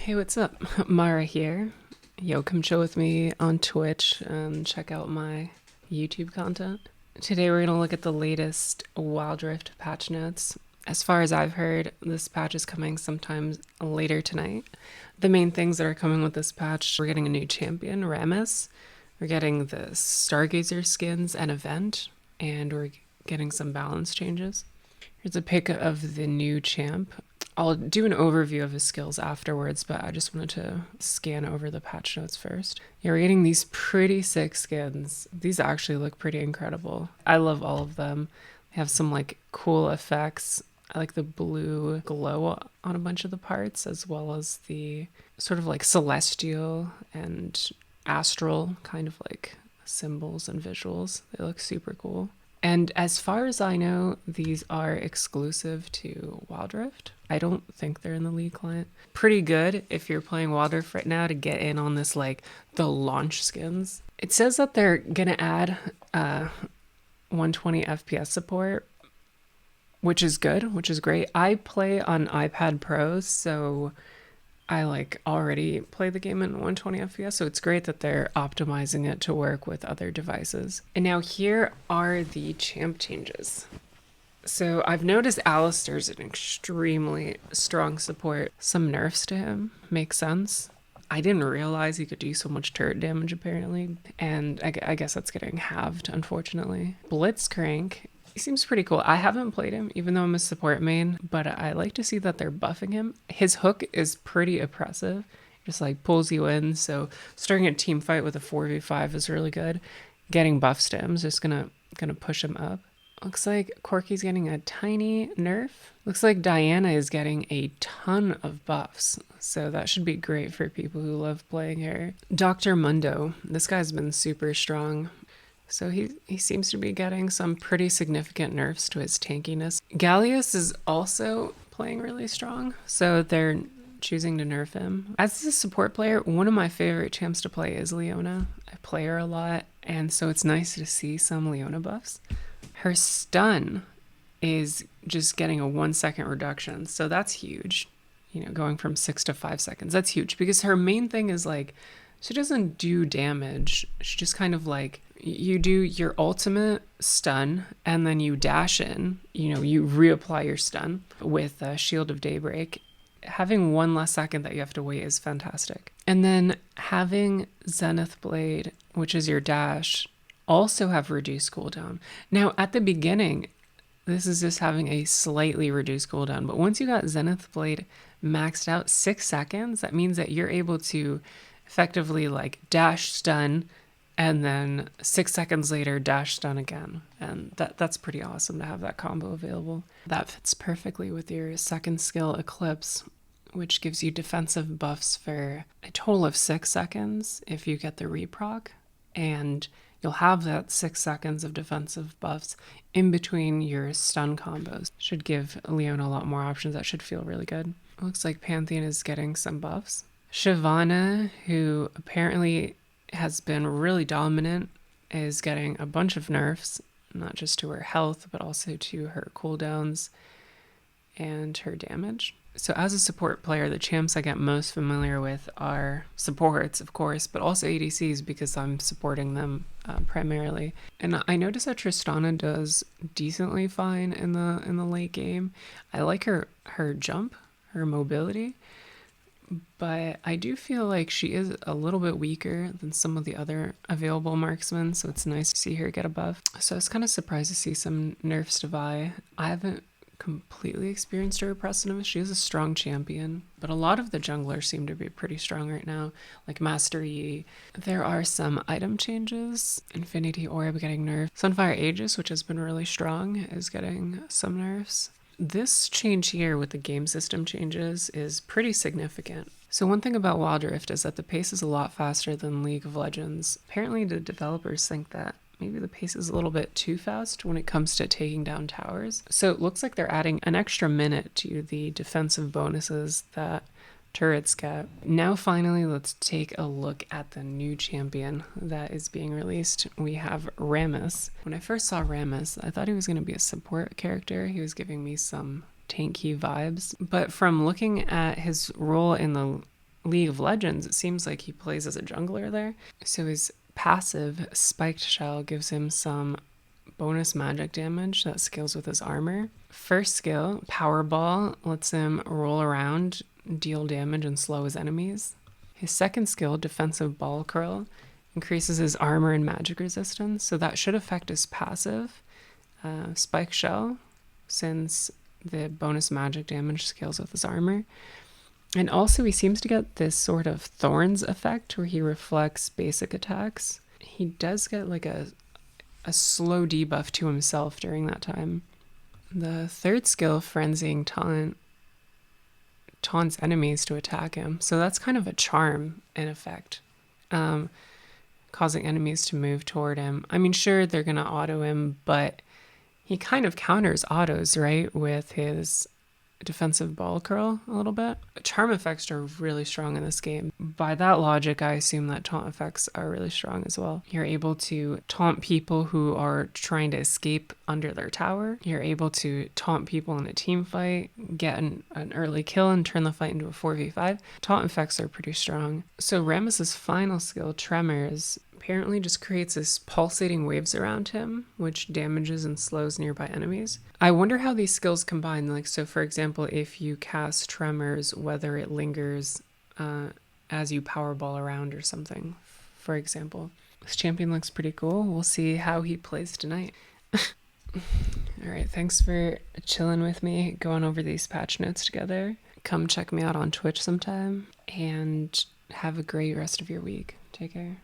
Hey, what's up? Mara here. Yo, come chill with me on Twitch and check out my YouTube content. Today we're going to look at the latest Wild Rift patch notes. As far as I've heard, this patch is coming sometime later tonight. The main things that are coming with this patch, we're getting a new champion, Rammus. We're getting the Stargazer skins and event, and we're getting some balance changes. Here's a pic of the new champ. I'll do an overview of his skills afterwards, but I just wanted to scan over the patch notes first. Yeah, we're getting these pretty sick skins. These actually look pretty incredible. I love all of them. They have some like cool effects. I like the blue glow on a bunch of the parts, as well as the sort of like celestial and astral kind of like symbols and visuals. They look super cool. And as far as I know, these are exclusive to Wild Rift. I don't think they're in the League client. Pretty good if you're playing Wild Rift right now to get in on this, like, the launch skins. It says that they're gonna add 120 FPS support, which is good, which is great. I play on iPad Pro, so I already play the game in 120 FPS, so it's great that they're optimizing it to work with other devices. And now here are the champ changes. So I've noticed Alistar's an extremely strong support. Some nerfs to him make sense. I didn't realize he could do so much turret damage apparently, and I guess that's getting halved, unfortunately. Blitzcrank, he seems pretty cool. I haven't played him, even though I'm a support main, but I like to see that they're buffing him. His hook is pretty oppressive, just like pulls you in, so starting a team fight with a 4v5 is really good. Getting buffs to him is just gonna push him up. Looks like Corki's getting a tiny nerf. Looks like Diana is getting a ton of buffs, so that should be great for people who love playing her. Dr. Mundo, this guy's been super strong. So he seems to be getting some pretty significant nerfs to his tankiness. Gallius is also playing really strong, so they're choosing to nerf him. As a support player, one of my favorite champs to play is Leona. I play her a lot, and so it's nice to see some Leona buffs. Her stun is just getting a 1 second reduction, so that's huge. You know, going from 6 to 5 seconds. That's huge because her main thing is like, she doesn't do damage. She just kind of like, you do your ultimate stun and then you dash in, you know, you reapply your stun with Shield of Daybreak. Having 1 less second that you have to wait is fantastic. And then having Zenith Blade, which is your dash, also have reduced cooldown. Now at the beginning, this is just having a slightly reduced cooldown, but once you got Zenith Blade maxed out 6 seconds, that means that you're able to effectively like dash stun and then 6 seconds later dash stun again, and that's pretty awesome to have that combo available. That fits perfectly with your second skill, Eclipse, which gives you defensive buffs for a total of 6 seconds if you get the reproc, and you'll have that 6 seconds of defensive buffs in between your stun combos. Should give Leona a lot more options. That should feel really good. Looks like Pantheon is getting some buffs. Shyvana, who apparently has been really dominant, is getting a bunch of nerfs, not just to her health, but also to her cooldowns and her damage. So as a support player, the champs I get most familiar with are supports, of course, but also ADCs because I'm supporting them primarily. And I noticed that Tristana does decently fine in the late game. I like her jump, her mobility, but I do feel like she is a little bit weaker than some of the other available marksmen, so it's nice to see her get a buff. So I was kind of surprised to see some nerfs to Vi. I haven't completely experienced her oppressiveness. She is a strong champion, but a lot of the junglers seem to be pretty strong right now, like Master Yi. There are some item changes. Infinity Orb getting nerfed. Sunfire Aegis, which has been really strong, is getting some nerfs. This change here with the game system changes is pretty significant. So one thing about Wild Rift is that the pace is a lot faster than League of Legends. Apparently the developers think that maybe the pace is a little bit too fast when it comes to taking down towers. So it looks like they're adding an extra minute to the defensive bonuses that turrets get. Now finally, let's take a look at the new champion that is being released. We have Rammus. When I first saw Rammus, I thought he was going to be a support character. He was giving me some tanky vibes, but from looking at his role in the League of Legends, it seems like he plays as a jungler there. So his passive, Spiked Shell, gives him some bonus magic damage that scales with his armor. First skill, Powerball, lets him roll around, deal damage, and slow his enemies. His second skill, Defensive Ball Curl, increases his armor and magic resistance, so that should affect his passive. Spike Shell, since the bonus magic damage scales with his armor. And also he seems to get this sort of Thorns effect where he reflects basic attacks. He does get like a slow debuff to himself during that time. The third skill, Frenzying Taunt, taunts enemies to attack him. So that's kind of a charm in effect, causing enemies to move toward him. I mean, sure, they're going to auto him, but he kind of counters autos, right, with his Defensive Ball Curl a little bit. Charm effects are really strong in this game. By that logic, I assume that taunt effects are really strong as well. You're able to taunt people who are trying to escape under their tower. You're able to taunt people in a team fight, get an early kill and turn the fight into a 4v5. Taunt effects are pretty strong. So Rammus's final skill, Tremors, apparently just creates this pulsating waves around him, which damages and slows nearby enemies. I wonder how these skills combine. Like, so for example, if you cast Tremors, whether it lingers as you powerball around or something, for example. This champion looks pretty cool. We'll see how he plays tonight. All right, thanks for chilling with me, going over these patch notes together. Come check me out on Twitch sometime, and have a great rest of your week. Take care.